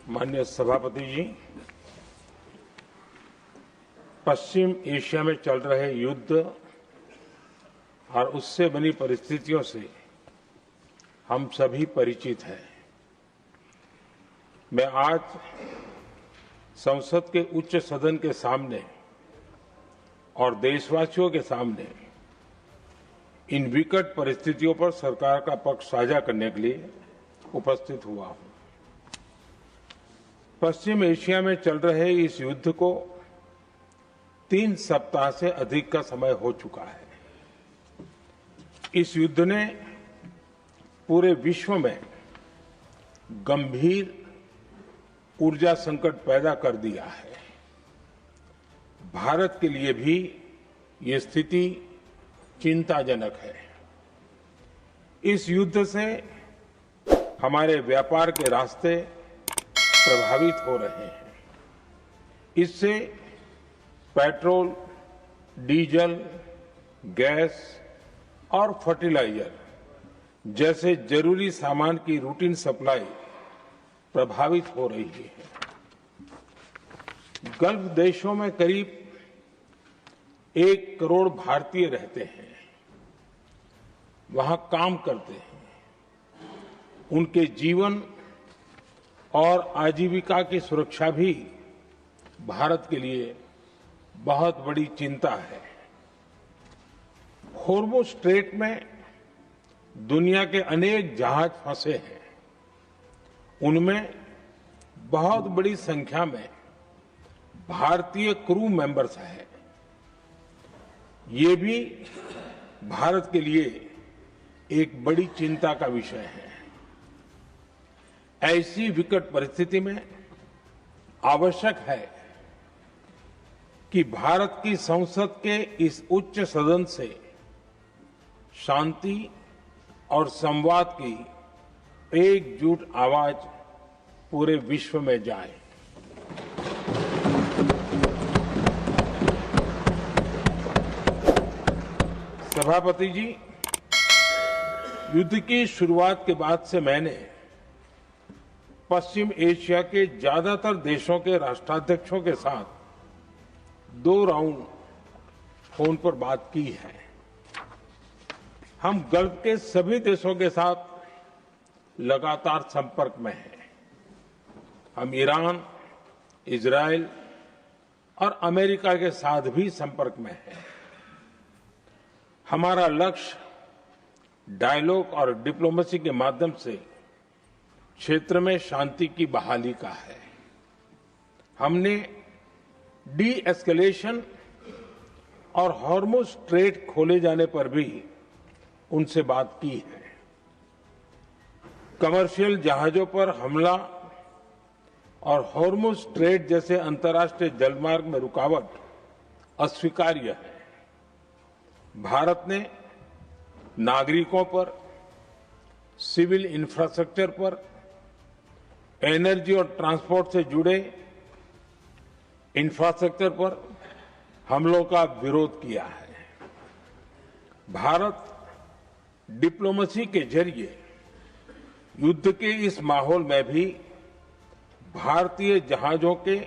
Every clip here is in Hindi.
माननीय सभापति जी, पश्चिम एशिया में चल रहे युद्ध और उससे बनी परिस्थितियों से हम सभी परिचित हैं। मैं आज संसद के उच्च सदन के सामने और देशवासियों के सामने इन विकट परिस्थितियों पर सरकार का पक्ष साझा करने के लिए उपस्थित हुआ हूं। पश्चिम एशिया में चल रहे इस युद्ध को 3 सप्ताह से अधिक का समय हो चुका है। इस युद्ध ने पूरे विश्व में गंभीर ऊर्जा संकट पैदा कर दिया है। भारत के लिए भी ये स्थिति चिंताजनक है। इस युद्ध से हमारे व्यापार के रास्ते प्रभावित हो रहे हैं। इससे पेट्रोल, डीजल, गैस और फर्टिलाइजर जैसे जरूरी सामान की रूटीन सप्लाई प्रभावित हो रही है। गल्फ देशों में करीब 1 करोड़ भारतीय रहते हैं, वहां काम करते हैं। उनके जीवन और आजीविका की सुरक्षा भी भारत के लिए बहुत बड़ी चिंता है। हॉर्मुज़ स्ट्रेट में दुनिया के अनेक जहाज फंसे हैं। उनमें बहुत बड़ी संख्या में भारतीय क्रू मेंबर्स हैं। ये भी भारत के लिए एक बड़ी चिंता का विषय है। ऐसी विकट परिस्थिति में आवश्यक है कि भारत की संसद के इस उच्च सदन से शांति और संवाद की एकजुट आवाज पूरे विश्व में जाए। सभापति जी, युद्ध की शुरुआत के बाद से मैंने पश्चिम एशिया के ज्यादातर देशों के राष्ट्राध्यक्षों के साथ 2 राउंड फोन पर बात की है। हम गल्फ के सभी देशों के साथ लगातार संपर्क में हैं। हम ईरान, इजरायल और अमेरिका के साथ भी संपर्क में हैं। हमारा लक्ष्य डायलॉग और डिप्लोमेसी के माध्यम से क्षेत्र में शांति की बहाली का है। हमने डी एस्केलेशन और हॉर्मुज़ स्ट्रेट खोले जाने पर भी उनसे बात की है। कमर्शियल जहाजों पर हमला और हॉर्मुज़ स्ट्रेट जैसे अंतर्राष्ट्रीय जलमार्ग में रुकावट अस्वीकार्य है। भारत ने नागरिकों पर, सिविल इंफ्रास्ट्रक्चर पर, एनर्जी और ट्रांसपोर्ट से जुड़े इंफ्रास्ट्रक्चर पर हमलों का विरोध किया है। भारत डिप्लोमेसी के जरिए युद्ध के इस माहौल में भी भारतीय जहाजों के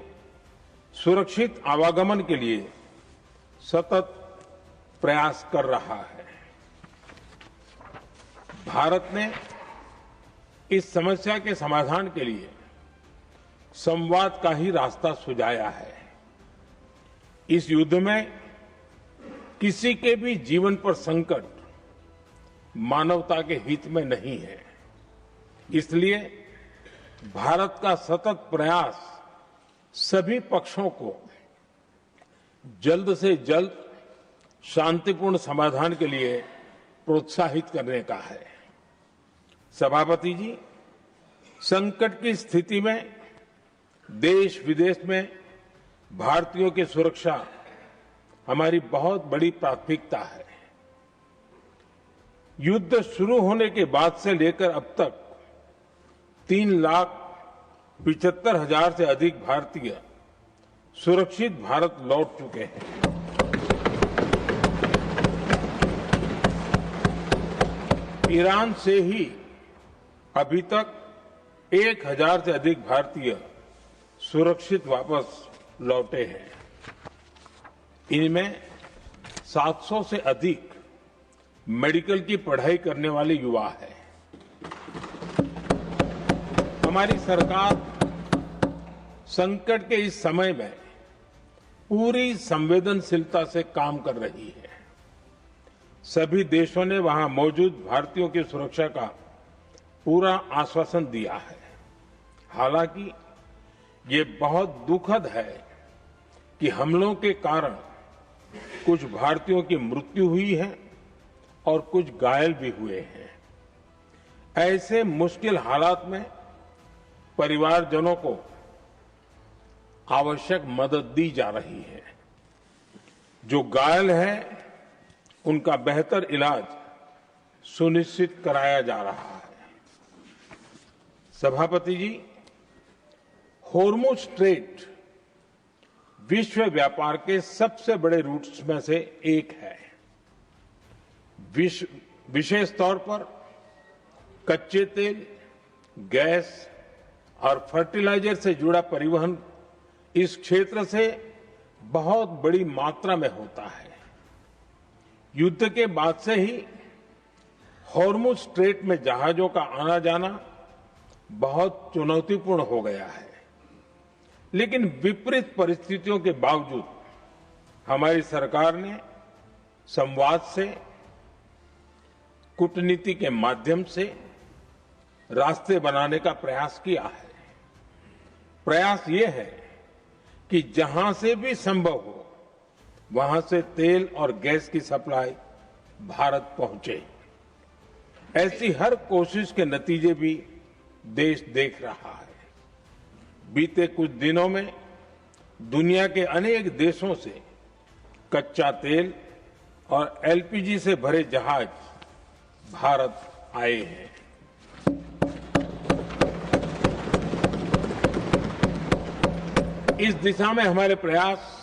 सुरक्षित आवागमन के लिए सतत प्रयास कर रहा है। भारत ने इस समस्या के समाधान के लिए संवाद का ही रास्ता सुझाया है। इस युद्ध में किसी के भी जीवन पर संकट मानवता के हित में नहीं है। इसलिए भारत का सतत प्रयास सभी पक्षों को जल्द से जल्द शांतिपूर्ण समाधान के लिए प्रोत्साहित करने का है। सभापति जी, संकट की स्थिति में देश विदेश में भारतीयों की सुरक्षा हमारी बहुत बड़ी प्राथमिकता है। युद्ध शुरू होने के बाद से लेकर अब तक 3,75,000 से अधिक भारतीय सुरक्षित भारत लौट चुके हैं। ईरान से ही अभी तक 1000 से अधिक भारतीय सुरक्षित वापस लौटे हैं। इनमें 700 से अधिक मेडिकल की पढ़ाई करने वाले युवा हैं। हमारी सरकार संकट के इस समय में पूरी संवेदनशीलता से काम कर रही है। सभी देशों ने वहां मौजूद भारतीयों की सुरक्षा का पूरा आश्वासन दिया है। हालांकि ये बहुत दुखद है कि हमलों के कारण कुछ भारतीयों की मृत्यु हुई है और कुछ घायल भी हुए हैं। ऐसे मुश्किल हालात में परिवारजनों को आवश्यक मदद दी जा रही है। जो घायल हैं, उनका बेहतर इलाज सुनिश्चित कराया जा रहा है। सभापति जी, होर्मुज स्ट्रेट विश्व व्यापार के सबसे बड़े रूट्स में से एक है। विशेष तौर पर कच्चे तेल, गैस और फर्टिलाइजर से जुड़ा परिवहन इस क्षेत्र से बहुत बड़ी मात्रा में होता है। युद्ध के बाद से ही होर्मुज स्ट्रेट में जहाजों का आना जाना बहुत चुनौतीपूर्ण हो गया है। लेकिन विपरीत परिस्थितियों के बावजूद हमारी सरकार ने संवाद से, कूटनीति के माध्यम से रास्ते बनाने का प्रयास किया है। प्रयास ये है कि जहां से भी संभव हो वहां से तेल और गैस की सप्लाई भारत पहुंचे। ऐसी हर कोशिश के नतीजे भी देश देख रहा है। बीते कुछ दिनों में दुनिया के अनेक देशों से कच्चा तेल और एलपीजी से भरे जहाज भारत आए हैं। इस दिशा में हमारे प्रयास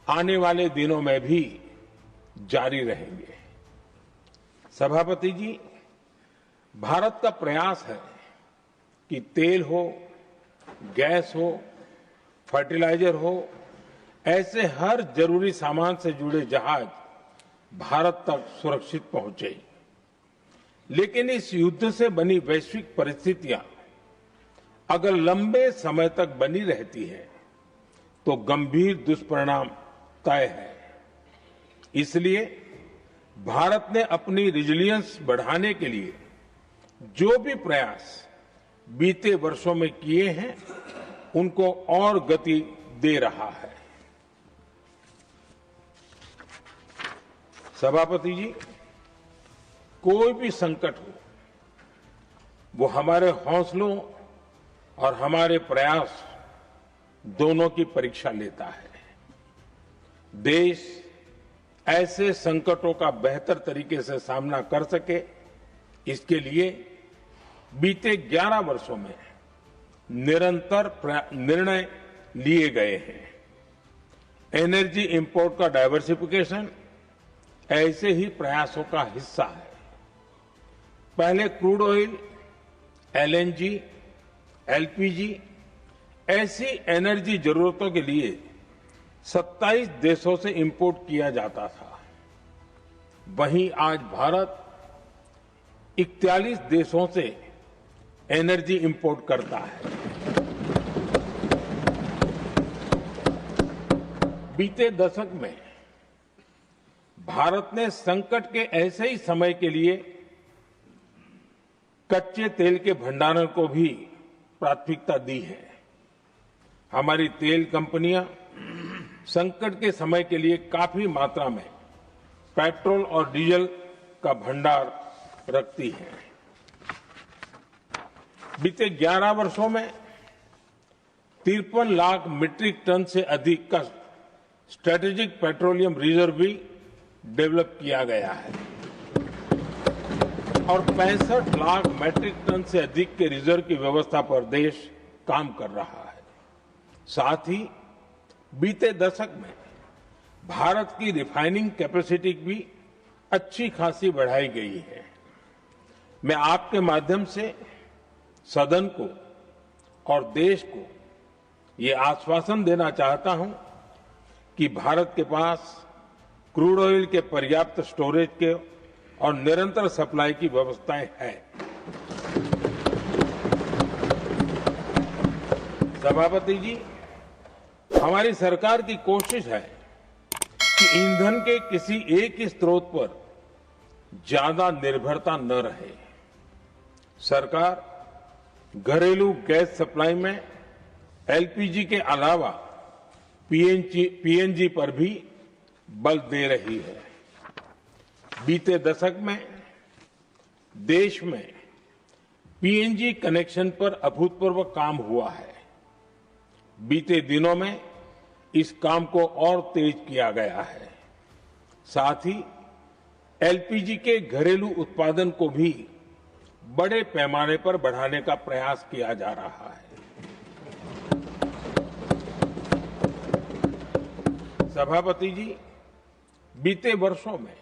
आने वाले दिनों में भी जारी रहेंगे। सभापति जी, भारत का प्रयास है कि तेल हो, गैस हो, फर्टिलाइजर हो, ऐसे हर जरूरी सामान से जुड़े जहाज भारत तक सुरक्षित पहुंचे। लेकिन इस युद्ध से बनी वैश्विक परिस्थितियां अगर लंबे समय तक बनी रहती है तो गंभीर दुष्परिणाम तय है। इसलिए भारत ने अपनी रेजिलियंस बढ़ाने के लिए जो भी प्रयास बीते वर्षों में किए हैं, उनको और गति दे रहा है। सभापति जी, कोई भी संकट हो, वो हमारे हौसलों और हमारे प्रयास दोनों की परीक्षा लेता है। देश ऐसे संकटों का बेहतर तरीके से सामना कर सके, इसके लिए बीते 11 वर्षों में निरंतर निर्णय लिए गए हैं। एनर्जी इंपोर्ट का डाइवर्सिफिकेशन ऐसे ही प्रयासों का हिस्सा है। पहले क्रूड ऑयल, एलएनजी, एलपीजी ऐसी एनर्जी जरूरतों के लिए 27 देशों से इंपोर्ट किया जाता था। वहीं आज भारत 41 देशों से एनर्जी इंपोर्ट करता है। बीते दशक में भारत ने संकट के ऐसे ही समय के लिए कच्चे तेल के भंडारण को भी प्राथमिकता दी है। हमारी तेल कंपनियां संकट के समय के लिए काफी मात्रा में पेट्रोल और डीजल का भंडार रखती है। बीते 11 वर्षों में 53 लाख मीट्रिक टन से अधिक का स्ट्रेटेजिक पेट्रोलियम रिजर्व भी डेवलप किया गया है और 65 लाख मैट्रिक टन से अधिक के रिजर्व की व्यवस्था पर देश काम कर रहा है। साथ ही बीते दशक में भारत की रिफाइनिंग कैपेसिटी भी अच्छी खासी बढ़ाई गई है। मैं आपके माध्यम से सदन को और देश को ये आश्वासन देना चाहता हूं कि भारत के पास क्रूड ऑयल के पर्याप्त स्टोरेज के और निरंतर सप्लाई की व्यवस्थाएं हैं। सभापति जी, हमारी सरकार की कोशिश है कि ईंधन के किसी एक ही स्रोत पर ज्यादा निर्भरता न रहे। सरकार घरेलू गैस सप्लाई में एलपीजी के अलावा पीएनजी पर भी बल दे रही है। बीते दशक में देश में पीएनजी कनेक्शन पर अभूतपूर्व काम हुआ है। बीते दिनों में इस काम को और तेज किया गया है। साथ ही एलपीजी के घरेलू उत्पादन को भी बड़े पैमाने पर बढ़ाने का प्रयास किया जा रहा है। सभापति जी, बीते वर्षों में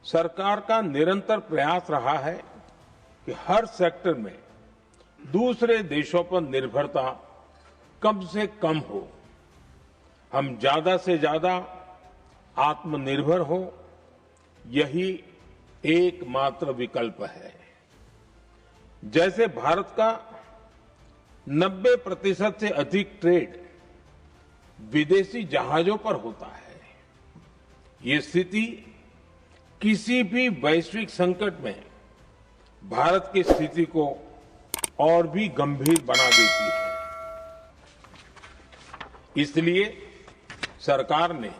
सरकार का निरंतर प्रयास रहा है कि हर सेक्टर में दूसरे देशों पर निर्भरता कम से कम हो, हम ज्यादा से ज्यादा आत्मनिर्भर हो, यही एकमात्र विकल्प है। जैसे भारत का 90% से अधिक ट्रेड विदेशी जहाजों पर होता है, ये स्थिति किसी भी वैश्विक संकट में भारत की स्थिति को और भी गंभीर बना देती है। इसलिए सरकार ने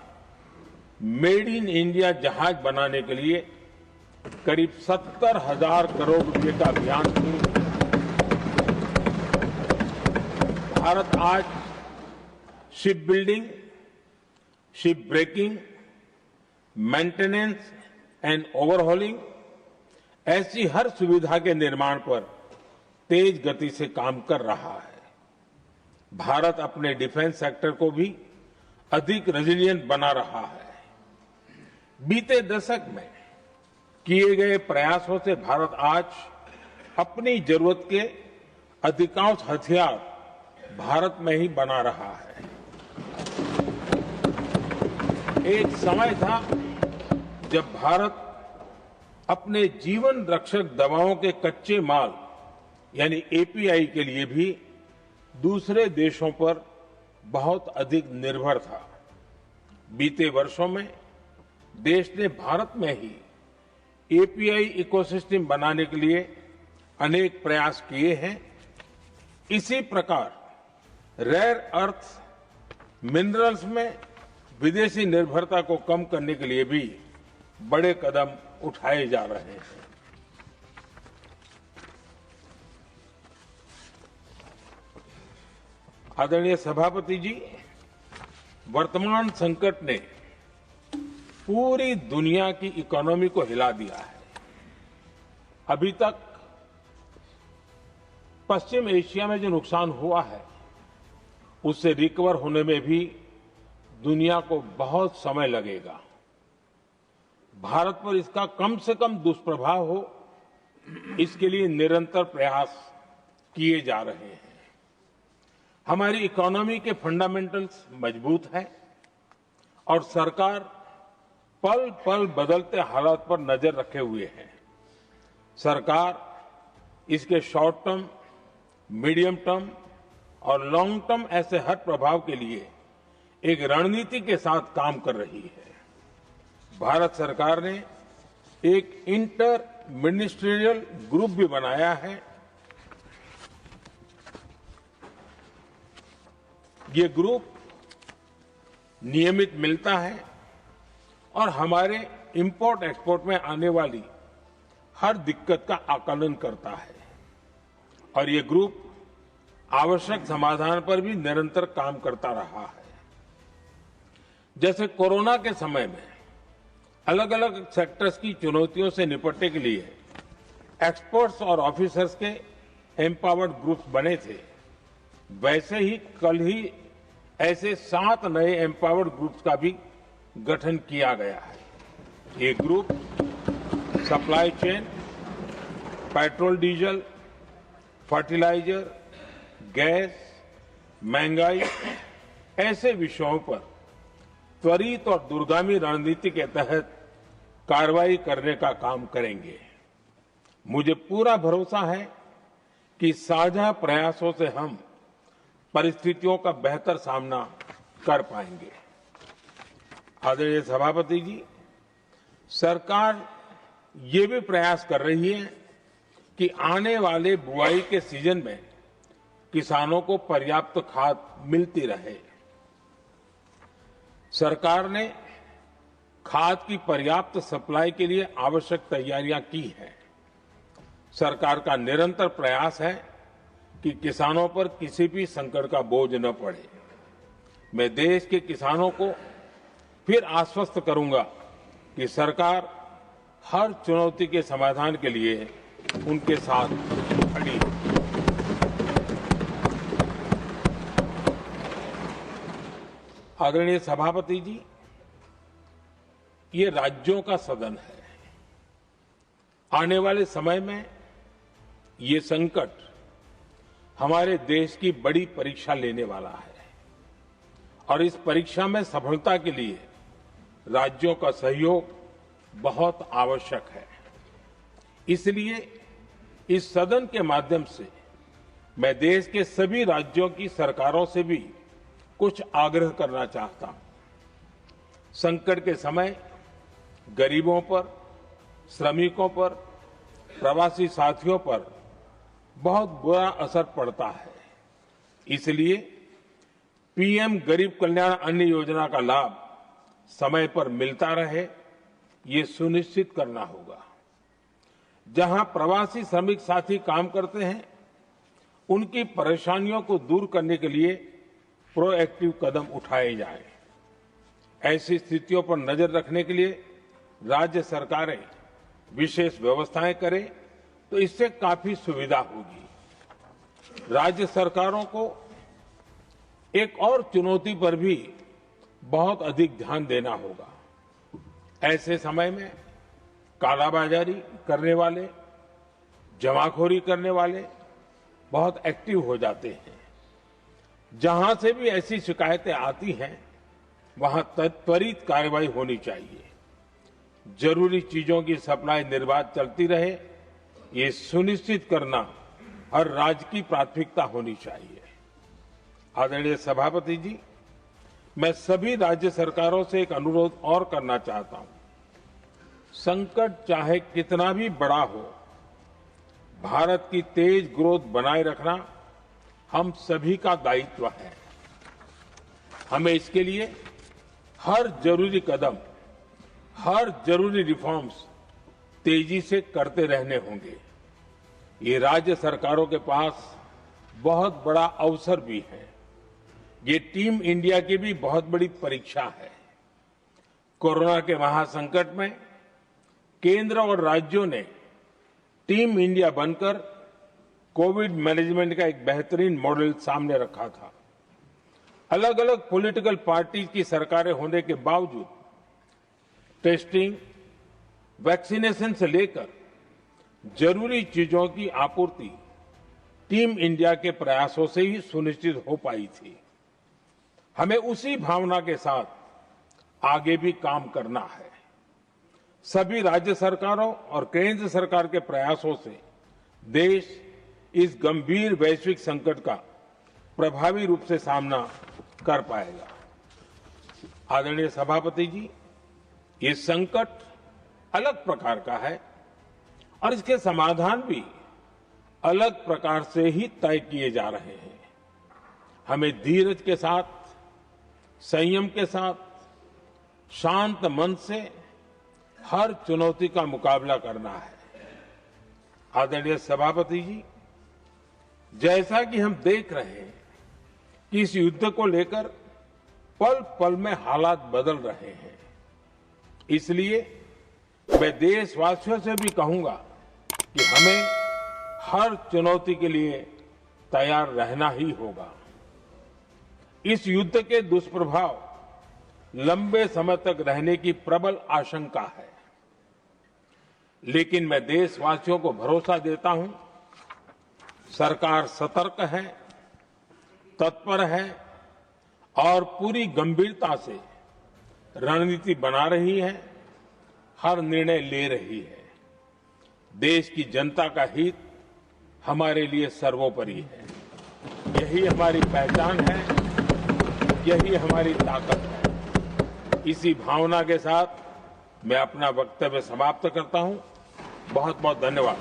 मेड इन इंडिया जहाज बनाने के लिए करीब 70,000 करोड़ रुपए का अभियान शुरू किया। भारत आज ship building, ship breaking, maintenance and overhauling ऐसी हर सुविधा के निर्माण पर तेज गति से काम कर रहा है। भारत अपने डिफेंस सेक्टर को भी अधिक रेजिलिएंट बना रहा है। बीते दशक में किए गए प्रयासों से भारत आज अपनी जरूरत के अधिकांश हथियार भारत में ही बना रहा है। एक समय था जब भारत अपने जीवन रक्षक दवाओं के कच्चे माल यानी एपीआई के लिए भी दूसरे देशों पर बहुत अधिक निर्भर था। बीते वर्षों में देश ने भारत में ही एपीआई इकोसिस्टम बनाने के लिए अनेक प्रयास किए हैं। इसी प्रकार रेयर अर्थ मिनरल्स में विदेशी निर्भरता को कम करने के लिए भी बड़े कदम उठाए जा रहे हैं। आदरणीय सभापति जी, वर्तमान संकट ने पूरी दुनिया की इकोनॉमी को हिला दिया है। अभी तक पश्चिम एशिया में जो नुकसान हुआ है उससे रिकवर होने में भी दुनिया को बहुत समय लगेगा। भारत पर इसका कम से कम दुष्प्रभाव हो, इसके लिए निरंतर प्रयास किए जा रहे हैं। हमारी इकोनॉमी के फंडामेंटल्स मजबूत हैं और सरकार पल पल बदलते हालात पर नजर रखे हुए है। सरकार इसके शॉर्ट टर्म, मीडियम टर्म और लॉन्ग टर्म ऐसे हर प्रभाव के लिए एक रणनीति के साथ काम कर रही है। भारत सरकार ने एक इंटर मिनिस्ट्रियल ग्रुप भी बनाया है। ये ग्रुप नियमित मिलता है और हमारे इंपोर्ट एक्सपोर्ट में आने वाली हर दिक्कत का आकलन करता है और ये ग्रुप आवश्यक समाधान पर भी निरंतर काम करता रहा है। जैसे कोरोना के समय में अलग अलग सेक्टर्स की चुनौतियों से निपटने के लिए एक्सपर्ट्स और ऑफिसर्स के एम्पावर्ड ग्रुप्स बने थे, वैसे ही कल ही ऐसे 7 नए एम्पावर्ड ग्रुप्स का भी गठन किया गया है। ये group supply chain, petrol diesel, fertiliser, gas, महंगाई ऐसे विषयों पर त्वरित और दूरगामी रणनीति के तहत कार्रवाई करने का काम करेंगे। मुझे पूरा भरोसा है कि साझा प्रयासों से हम परिस्थितियों का बेहतर सामना कर पाएंगे। आदरणीय सभापति जी, सरकार ये भी प्रयास कर रही है कि आने वाले बुआई के सीजन में किसानों को पर्याप्त खाद मिलती रहे। सरकार ने खाद की पर्याप्त सप्लाई के लिए आवश्यक तैयारियां की हैं। सरकार का निरंतर प्रयास है कि किसानों पर किसी भी संकट का बोझ न पड़े। मैं देश के किसानों को फिर आश्वस्त करूंगा कि सरकार हर चुनौती के समाधान के लिए उनके साथ खड़ी है। आदरणीय सभापति जी, ये राज्यों का सदन है। आने वाले समय में ये संकट हमारे देश की बड़ी परीक्षा लेने वाला है और इस परीक्षा में सफलता के लिए राज्यों का सहयोग बहुत आवश्यक है। इसलिए इस सदन के माध्यम से मैं देश के सभी राज्यों की सरकारों से भी कुछ आग्रह करना चाहता हूं। संकट के समय गरीबों पर, श्रमिकों पर, प्रवासी साथियों पर बहुत बुरा असर पड़ता है। इसलिए पीएम गरीब कल्याण अन्न योजना का लाभ समय पर मिलता रहे, ये सुनिश्चित करना होगा। जहां प्रवासी श्रमिक साथी काम करते हैं, उनकी परेशानियों को दूर करने के लिए प्रोएक्टिव कदम उठाए जाएं। ऐसी स्थितियों पर नजर रखने के लिए राज्य सरकारें विशेष व्यवस्थाएं करें तो इससे काफी सुविधा होगी। राज्य सरकारों को एक और चुनौती पर भी बहुत अधिक ध्यान देना होगा। ऐसे समय में कालाबाजारी करने वाले, जमाखोरी करने वाले बहुत एक्टिव हो जाते हैं। जहां से भी ऐसी शिकायतें आती हैं, वहां त्वरित कार्रवाई होनी चाहिए। जरूरी चीजों की सप्लाई निर्बाध चलती रहे, ये सुनिश्चित करना हर राज्य की प्राथमिकता होनी चाहिए। आदरणीय सभापति जी, मैं सभी राज्य सरकारों से एक अनुरोध और करना चाहता हूं। संकट चाहे कितना भी बड़ा हो, भारत की तेज ग्रोथ बनाए रखना हम सभी का दायित्व है। हमें इसके लिए हर जरूरी कदम, हर जरूरी रिफॉर्म्स तेजी से करते रहने होंगे। ये राज्य सरकारों के पास बहुत बड़ा अवसर भी है। ये टीम इंडिया की भी बहुत बड़ी परीक्षा है। कोरोना के महासंकट में केंद्र और राज्यों ने टीम इंडिया बनकर कोविड मैनेजमेंट का एक बेहतरीन मॉडल सामने रखा था। अलग अलग पॉलिटिकल पार्टी की सरकारें होने के बावजूद टेस्टिंग, वैक्सीनेशन से लेकर जरूरी चीजों की आपूर्ति टीम इंडिया के प्रयासों से ही सुनिश्चित हो पाई थी। हमें उसी भावना के साथ आगे भी काम करना है। सभी राज्य सरकारों और केंद्र सरकार के प्रयासों से देश इस गंभीर वैश्विक संकट का प्रभावी रूप से सामना कर पाएगा। आदरणीय सभापति जी, ये संकट अलग प्रकार का है और इसके समाधान भी अलग प्रकार से ही तय किए जा रहे हैं। हमें धीरज के साथ, संयम के साथ, शांत मन से हर चुनौती का मुकाबला करना है। आदरणीय सभापति जी, जैसा कि हम देख रहे हैं कि इस युद्ध को लेकर पल पल में हालात बदल रहे हैं, इसलिए मैं देशवासियों से भी कहूंगा कि हमें हर चुनौती के लिए तैयार रहना ही होगा। इस युद्ध के दुष्प्रभाव लंबे समय तक रहने की प्रबल आशंका है, लेकिन मैं देशवासियों को भरोसा देता हूं, सरकार सतर्क है, तत्पर है और पूरी गंभीरता से रणनीति बना रही है, हर निर्णय ले रही है। देश की जनता का हित हमारे लिए सर्वोपरि है। यही हमारी पहचान है, यही हमारी ताकत है। इसी भावना के साथ मैं अपना वक्तव्य समाप्त करता हूं। बहुत बहुत धन्यवाद।